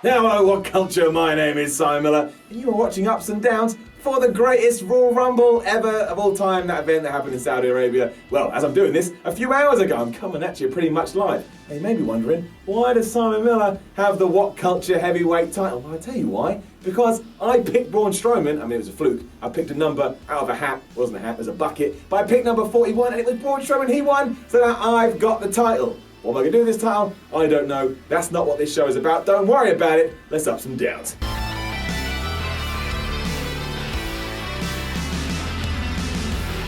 Hello, What Culture? My name is Simon Miller, and you are watching Ups and Downs for the greatest Royal Rumble ever of all time, that event that happened in Saudi Arabia. Well, as I'm doing this, a few hours ago, I'm coming at you pretty much live. Now, you may be wondering, why does Simon Miller have the What Culture heavyweight title? Well, I'll tell you why. Because I picked Braun Strowman. I mean, it was a fluke. I picked a number out of a hat. It wasn't a hat, it was a bucket. But I picked number 41, and it was Braun Strowman. He won, so now I've got the title. What am I going to do with this title? I don't know. That's not what this show is about. Don't worry about it. Let's up some downs.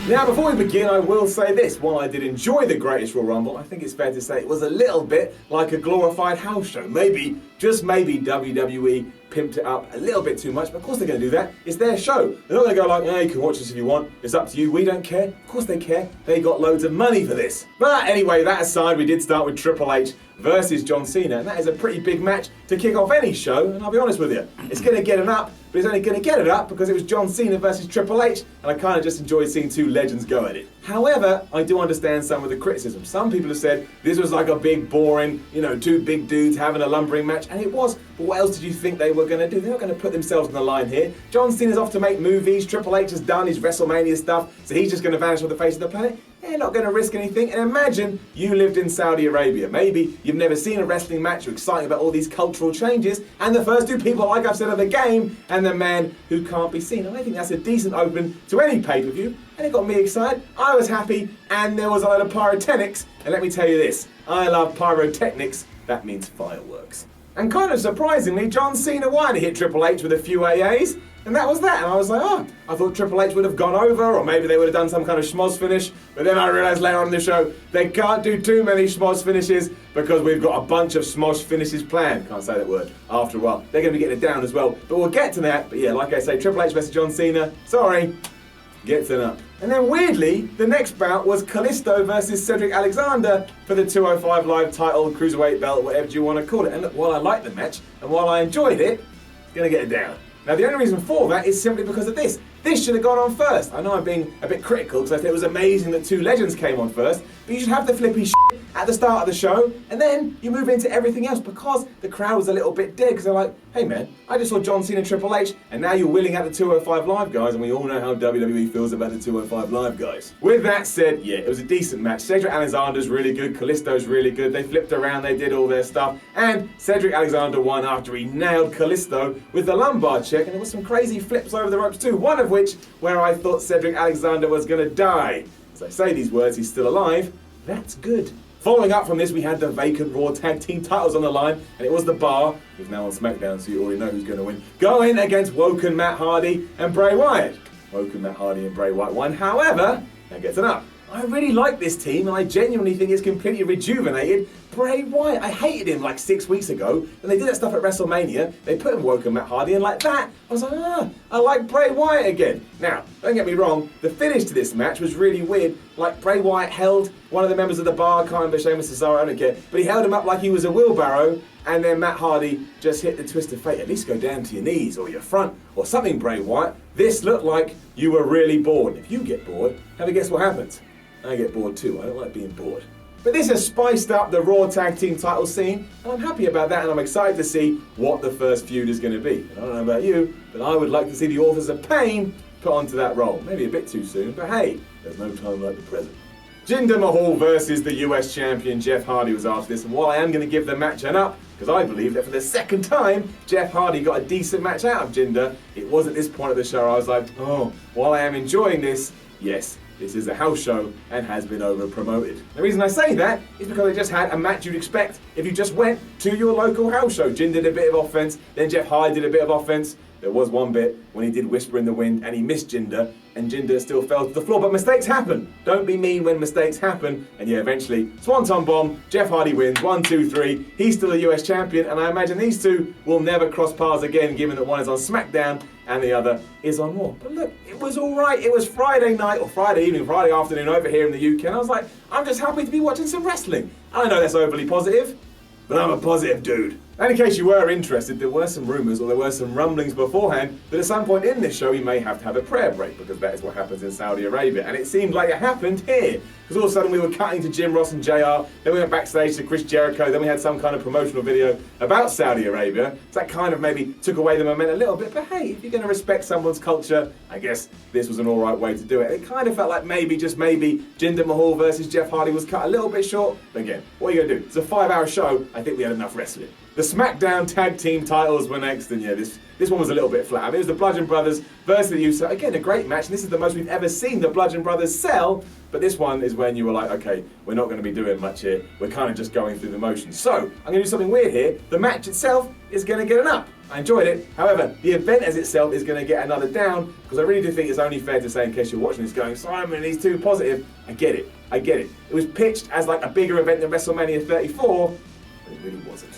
Now, before we begin, I will say this. While I did enjoy the Greatest Royal Rumble, I think it's fair to say it was a little bit like a glorified house show. Maybe, just maybe, WWE pimped it up a little bit too much, but of course they're going to do that. It's their show. They're not going to go like, you can watch this if you want. It's up to you. We don't care. Of course they care. They got loads of money for this. But anyway, that aside, we did start with Triple H versus John Cena, and that is a pretty big match to kick off any show, and I'll be honest with you, it's going to get it up, but it's only going to get it up because it was John Cena versus Triple H, and I kind of just enjoyed seeing two legends go at it. However, I do understand some of the criticism. Some people have said this was like a big, boring, two big dudes having a lumbering match, and it was, but what else did you think they were going to do? They're not going to put themselves on the line here. John Cena's off to make movies, Triple H has done his WrestleMania stuff, so he's just going to vanish off the face of the planet. They're not going to risk anything. And imagine you lived in Saudi Arabia. Maybe you've never seen a wrestling match, you're excited about all these cultural changes, and the first two people, like I've said, are the game and the man who can't be seen. And I think that's a decent open to any pay-per-view, and it got me excited. I was happy, and there was a lot of pyrotechnics. And let me tell you this, I love pyrotechnics. That means fireworks. And kind of surprisingly, John Cena wanted to hit Triple H with a few AAs, and that was that. And I was like, I thought Triple H would have gone over, or maybe they would have done some kind of schmoz finish. But then I realised later on in the show, they can't do too many schmoz finishes because we've got a bunch of schmoz finishes planned. Can't say that word. After a while, they're going to be getting it down as well. But we'll get to that. But yeah, like I say, Triple H versus John Cena. Sorry, gets it up. And then weirdly, the next bout was Kalisto versus Cedric Alexander for the 205 Live title, cruiserweight belt, whatever you want to call it. And look, while I liked the match and while I enjoyed it, it's going to get it down. Now, the only reason for that is simply because of this. This should have gone on first. I know I'm being a bit critical because I think it was amazing that two legends came on first, but you should have the flippy shit at the start of the show, and then you move into everything else because the crowd was a little bit dead because they're like, hey man, I just saw John Cena and Triple H, and now you're willing out the 205 Live guys, and we all know how WWE feels about the 205 Live guys. With that said, yeah, it was a decent match. Cedric Alexander's really good, Kalisto's really good, they flipped around, they did all their stuff, and Cedric Alexander won after he nailed Kalisto with the lumbar check, and there was some crazy flips over the ropes too, one of which where I thought Cedric Alexander was going to die. As I say these words, he's still alive. That's good. Following up from this, we had the vacant Raw Tag Team titles on the line, and it was The Bar, who's now on SmackDown, so you already know who's going to win, going against Woken Matt Hardy and Bray Wyatt. Woken Matt Hardy and Bray Wyatt won. However, that gets it up. I really like this team, and I genuinely think it's completely rejuvenated Bray Wyatt. I hated him like 6 weeks ago, and they did that stuff at WrestleMania. They put him Woken Matt Hardy, and like that, I was like, I like Bray Wyatt again. Now, don't get me wrong, the finish to this match was really weird. Like, Bray Wyatt held one of the members of The Bar, can't remember Sheamus Cesaro, I don't care, but he held him up like he was a wheelbarrow, and then Matt Hardy just hit the twist of fate. At least go down to your knees or your front or something, Bray Wyatt. This looked like you were really bored. If you get bored, have a guess what happens? I get bored too. I don't like being bored. But this has spiced up the Raw Tag Team title scene, and I'm happy about that, and I'm excited to see what the first feud is going to be. And I don't know about you, but I would like to see the Authors of Pain put onto that role. Maybe a bit too soon, but hey, there's no time like the present. Jinder Mahal versus the US Champion Jeff Hardy was after this, and while I am going to give the match an up, because I believe that for the second time, Jeff Hardy got a decent match out of Jinder, it was at this point of the show I was like, while I am enjoying this, yes, this is a house show and has been over-promoted. The reason I say that is because they just had a match you'd expect if you just went to your local house show. Jinder did a bit of offense, then Jeff Hardy did a bit of offense. There was one bit when he did Whisper in the Wind and he missed Jinder, and Jinder still fell to the floor. But mistakes happen. Don't be mean when mistakes happen. And yeah, eventually, Swanton Bomb, Jeff Hardy wins, 1, 2, 3. He's still a US champion, and I imagine these two will never cross paths again, given that one is on SmackDown and the other is on Raw. But look, it was all right. It was Friday night, or Friday evening, Friday afternoon over here in the UK, and I was like, I'm just happy to be watching some wrestling. I know that's overly positive, but I'm a positive dude. And in case you were interested, there were some rumours or there were some rumblings beforehand that at some point in this show we may have to have a prayer break, because that is what happens in Saudi Arabia. And it seemed like it happened here, because all of a sudden we were cutting to Jim Ross and JR, then we went backstage to Chris Jericho, then we had some kind of promotional video about Saudi Arabia. So that kind of maybe took away the momentum a little bit, but hey, if you're going to respect someone's culture, I guess this was an alright way to do it. It kind of felt like maybe, just maybe, Jinder Mahal versus Jeff Hardy was cut a little bit short, but again, what are you going to do? It's a 5-hour show, I think we had enough wrestling. The SmackDown Tag Team titles were next, and yeah, this one was a little bit flat. I mean, it was the Bludgeon Brothers versus the Usos. Again, a great match, and this is the most we've ever seen the Bludgeon Brothers sell, but this one is when you were like, okay, we're not going to be doing much here. We're kind of just going through the motions. So, I'm going to do something weird here. The match itself is going to get an up. I enjoyed it. However, the event as itself is going to get another down, because I really do think it's only fair to say, in case you're watching this going, Simon, he's too positive. I get it. It was pitched as like a bigger event than WrestleMania 34, but it really wasn't.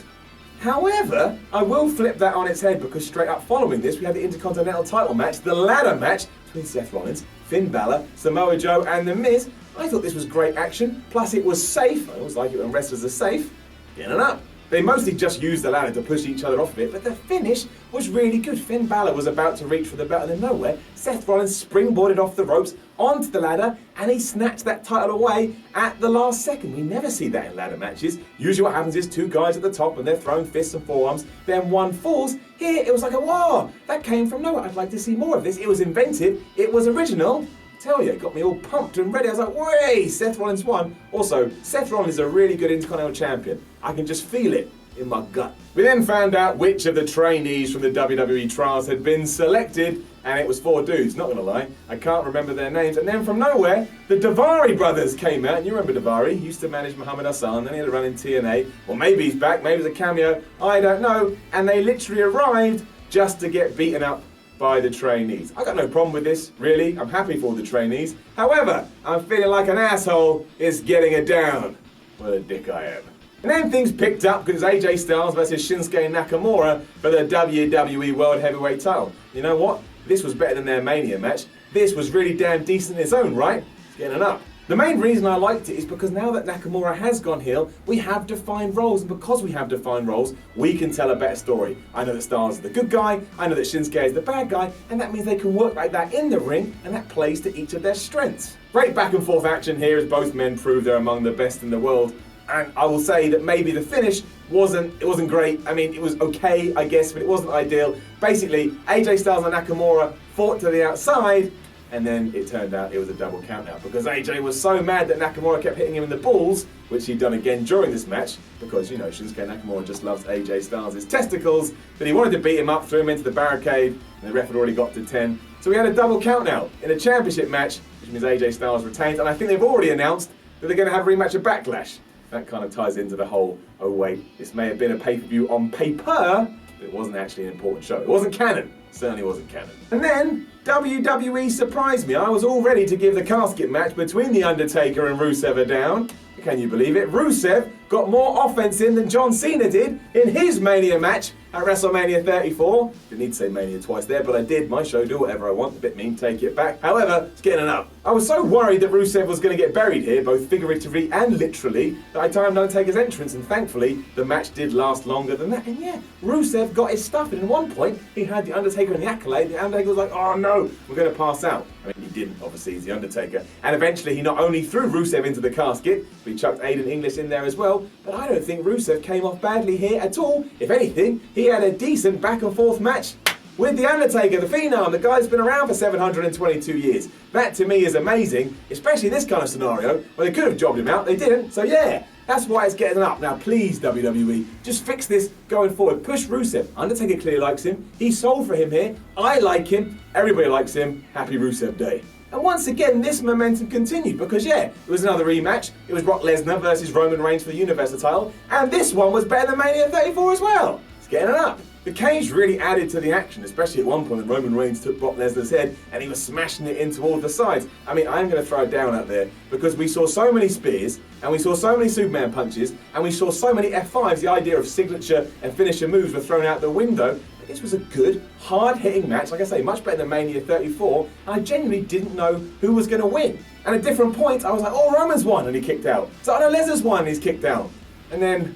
However, I will flip that on its head, because straight up following this, we had the Intercontinental title match, the ladder match between Seth Rollins, Finn Balor, Samoa Joe, and The Miz. I thought this was great action, plus it was safe. I always like it when wrestlers are safe. In and up. They mostly just used the ladder to push each other off of it, but the finish was really good. Finn Balor was about to reach for the belt, and then nowhere, Seth Rollins springboarded off the ropes onto the ladder, and he snatched that title away at the last second. We never see that in ladder matches. Usually what happens is two guys at the top, and they're throwing fists and forearms, then one falls. Here, it was like a wow, that came from nowhere. I'd like to see more of this. It was inventive, it was original. Tell you, it got me all pumped and ready. I was like, way, Seth Rollins won. Also, Seth Rollins is a really good Intercontinental champion. I can just feel it in my gut. We then found out which of the trainees from the WWE trials had been selected, and it was 4 dudes, not gonna lie. I can't remember their names. And then from nowhere, the Davari Brothers came out. And you remember Davari? He used to manage Muhammad Hassan, then he had a run in TNA. Well, maybe he's back, maybe it's a cameo, I don't know. And they literally arrived just to get beaten up by the trainees. I got no problem with this, really. I'm happy for the trainees. However, I'm feeling like an asshole is getting it down. What a dick I am. And then things picked up because AJ Styles versus Shinsuke Nakamura for the WWE World Heavyweight title. You know what? This was better than their Mania match. This was really damn decent in its own right. It's getting it up. The main reason I liked it is because now that Nakamura has gone heel, we have defined roles, and because we have defined roles, we can tell a better story. I know that Styles is the good guy, I know that Shinsuke is the bad guy, and that means they can work like that in the ring, and that plays to each of their strengths. Great back and forth action here as both men prove they're among the best in the world. And I will say that maybe the finish wasn't great. I mean, it was okay, I guess, but it wasn't ideal. Basically, AJ Styles and Nakamura fought to the outside, and then it turned out it was a double countout because AJ was so mad that Nakamura kept hitting him in the balls, which he'd done again during this match, because, you know, Shinsuke Nakamura just loves AJ Styles' testicles, that he wanted to beat him up, threw him into the barricade, and the ref had already got to 10. So we had a double countout in a championship match, which means AJ Styles retains, and I think they've already announced that they're going to have a rematch at Backlash. That kind of ties into the whole, oh wait, this may have been a pay-per-view on paper, but it wasn't actually an important show. It wasn't canon. It certainly wasn't canon. And then, WWE surprised me. I was all ready to give the casket match between The Undertaker and Rusev a down. Can you believe it? Rusev got more offense in than John Cena did in his Mania match at WrestleMania 34. Didn't need to say Mania twice there, but I did. My show, do whatever I want. A bit mean, take it back. However, it's getting enough. I was so worried that Rusev was going to get buried here, both figuratively and literally, that I timed Undertaker's entrance, and thankfully, the match did last longer than that. And yeah, Rusev got his stuff, and at one point, he had The Undertaker in the accolade. The Undertaker was like, oh no, we're going to pass out. I mean, he didn't, obviously, he's The Undertaker. And eventually, he not only threw Rusev into the casket, but he chucked Aiden English in there as well, but I don't think Rusev came off badly here at all. If anything, he had a decent back and forth match with The Undertaker, the Phenom. The guy's been around for 722 years. That to me is amazing, especially this kind of scenario where they could have jobbed him out, they didn't, so yeah. That's why it's getting up. Now please, WWE, just fix this going forward. Push Rusev. Undertaker clearly likes him. He sold for him here. I like him. Everybody likes him. Happy Rusev Day. And once again, this momentum continued because, yeah, it was another rematch. It was Brock Lesnar versus Roman Reigns for the Universal title. And this one was better than Mania 34 as well. It's getting it up. The cage really added to the action, especially at one point when Roman Reigns took Brock Lesnar's head and he was smashing it into all the sides. I mean, I'm going to throw it down out there because we saw so many spears and we saw so many Superman punches and we saw so many F5s. The idea of signature and finisher moves were thrown out the window. But this was a good, hard-hitting match. Like I say, much better than Mania 34. And I genuinely didn't know who was going to win. And at different points, I was like, oh, Roman's won, and he kicked out. So I know Lesnar's won, and he's kicked out. And then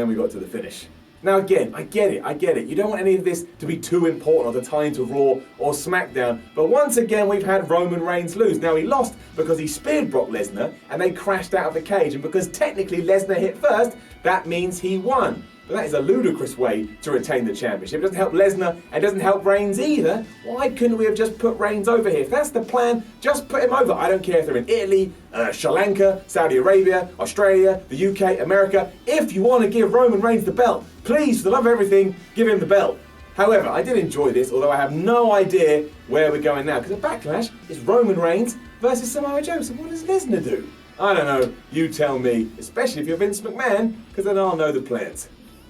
we got to the finish. Now again, I get it. You don't want any of this to be too important or to tie into Raw or SmackDown, but once again we've had Roman Reigns lose. Now he lost because he speared Brock Lesnar and they crashed out of the cage, and because technically Lesnar hit first, that means he won. But that is a ludicrous way to retain the championship. It doesn't help Lesnar and doesn't help Reigns either. Why couldn't we have just put Reigns over here? If that's the plan, just put him over. I don't care if they're in Italy, Sri Lanka, Saudi Arabia, Australia, the UK, America. If you want to give Roman Reigns the belt, please, for the love of everything, give him the belt. However, I did enjoy this, although I have no idea where we're going now, because the Backlash is Roman Reigns versus Samoa Joe. So what does Lesnar do? I don't know. You tell me, especially if you're Vince McMahon, because then I'll know the plans.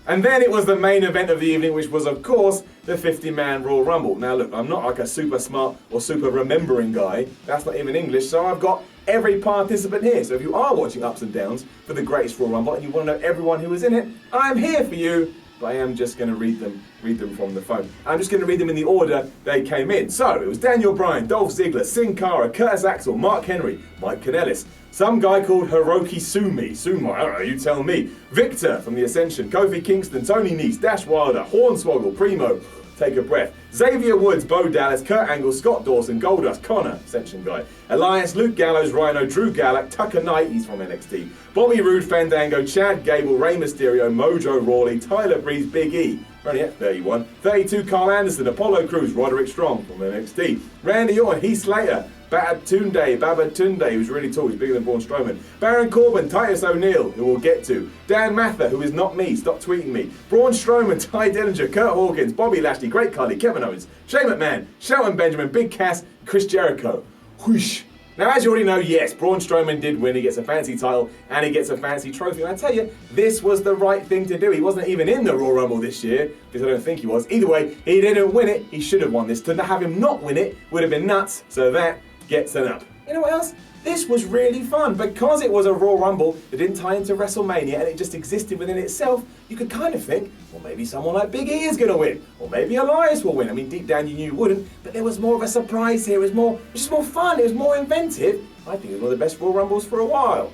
And then it was the main event of the evening, which was, of course, the 50-man Royal Rumble. Now, look, I'm not like a super smart or super remembering guy. That's not even English, so I've got every participant here. So if you are watching Ups and Downs for the greatest Royal Rumble and you want to know everyone who was in it, I'm here for you. But I am just going to read them from the phone. I'm just going to read them in the order they came in. So, it was Daniel Bryan, Dolph Ziggler, Sin Cara, Curtis Axel, Mark Henry, Mike Kanellis, some guy called Hiroki Suma, I don't know, you tell me, Victor from the Ascension, Kofi Kingston, Tony Nese, Dash Wilder, Hornswoggle, Primo, Take a Breath, Xavier Woods, Bo Dallas, Kurt Angle, Scott Dawson, Goldust, Connor, Ascension guy, Alliance, Luke Gallows, Rhino, Drew Gallagher, Tucker Knight, he's from NXT, Bobby Roode, Fandango, Chad Gable, Rey Mysterio, Mojo Rawley, Tyler Breeze, Big E, only at 31, 32, Carl Anderson, Apollo Crews, Roderick Strong from NXT, Randy Orton, Heath Slater, Babatunde, who's really tall, he's bigger than Braun Strowman. Baron Corbin, Titus O'Neil, who we'll get to. Dan Mather, who is not me, stop tweeting me. Braun Strowman, Ty Dillinger, Kurt Hawkins, Bobby Lashley, Great Khali, Kevin Owens, Shane McMahon, Shelton Benjamin, Big Cass, Chris Jericho. Whoosh. Now, as you already know, yes, Braun Strowman did win. He gets a fancy title and he gets a fancy trophy. And I tell you, this was the right thing to do. He wasn't even in the Royal Rumble this year, because I don't think he was. Either way, he didn't win it. He should have won this. To have him not win it would have been nuts. So that gets an up. You know what else? This was really fun. Because it was a Royal Rumble that didn't tie into WrestleMania and it just existed within itself, you could kind of think, well, maybe someone like Big E is going to win. Or maybe Elias will win. I mean, deep down you knew you wouldn't, but there was more of a surprise here. It was just more fun. It was more inventive. I think it was one of the best Royal Rumbles for a while.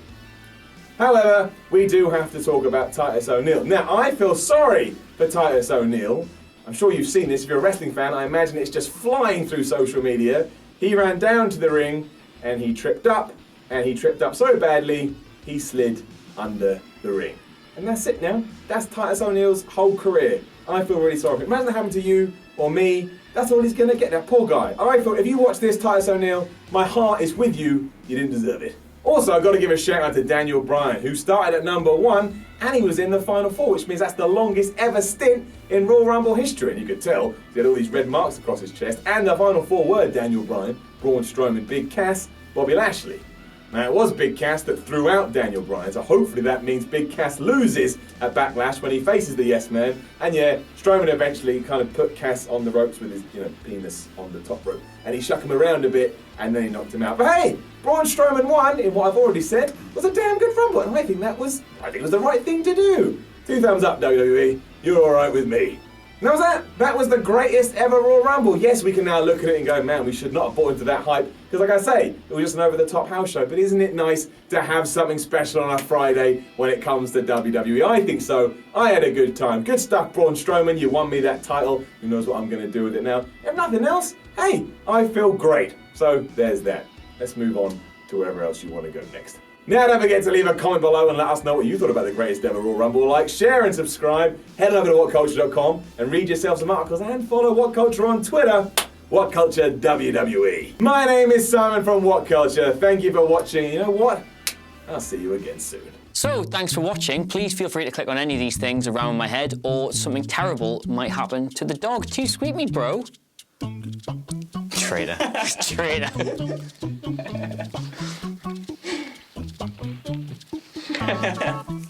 However, we do have to talk about Titus O'Neil. Now, I feel sorry for Titus O'Neil. I'm sure you've seen this. If you're a wrestling fan, I imagine it's just flying through social media. He ran down to the ring and he tripped up so badly, he slid under the ring. And that's it now. That's Titus O'Neil's whole career. I feel really sorry for him. Imagine that happened to you or me. That's all he's going to get, that poor guy. I feel if you watch this, Titus O'Neil, my heart is with you. You didn't deserve it. Also, I've got to give a shout out to Daniel Bryan, who started at number 1 and he was in the Final 4, which means that's the longest ever stint in Royal Rumble history. And you could tell he had all these red marks across his chest. And the Final 4 were Daniel Bryan, Braun Strowman, Big Cass, Bobby Lashley. Now, it was Big Cass that threw out Daniel Bryan, so hopefully that means Big Cass loses at Backlash when he faces the Yes Man. And yeah, Strowman eventually kind of put Cass on the ropes with his, penis on the top rope. And he shook him around a bit, and then he knocked him out. But hey, Braun Strowman won, in what I've already said, was a damn good Rumble. And I think it was the right thing to do. 2 thumbs up, WWE. You're alright with me. And that was that. That was the greatest ever Royal Rumble. Yes, we can now look at it and go, man, we should not have bought into that hype. Because like I say, it was just an over-the-top house show. But isn't it nice to have something special on a Friday when it comes to WWE? I think so. I had a good time. Good stuff, Braun Strowman. You won me that title. Who knows what I'm going to do with it now? If nothing else, hey, I feel great. So there's that. Let's move on to wherever else you want to go next. Now, don't forget to leave a comment below and let us know what you thought about the greatest ever Royal Rumble. Like, share and subscribe. Head over to WhatCulture.com and read yourself some articles and follow WhatCulture on Twitter. WhatCulture WWE. My name is Simon from WhatCulture. Thank you for watching. You know what? I'll see you again soon. So, thanks for watching. Please feel free to click on any of these things around my head, or something terrible might happen to the dog. Too sweet me, bro. Traitor. Traitor. Ha ha ha.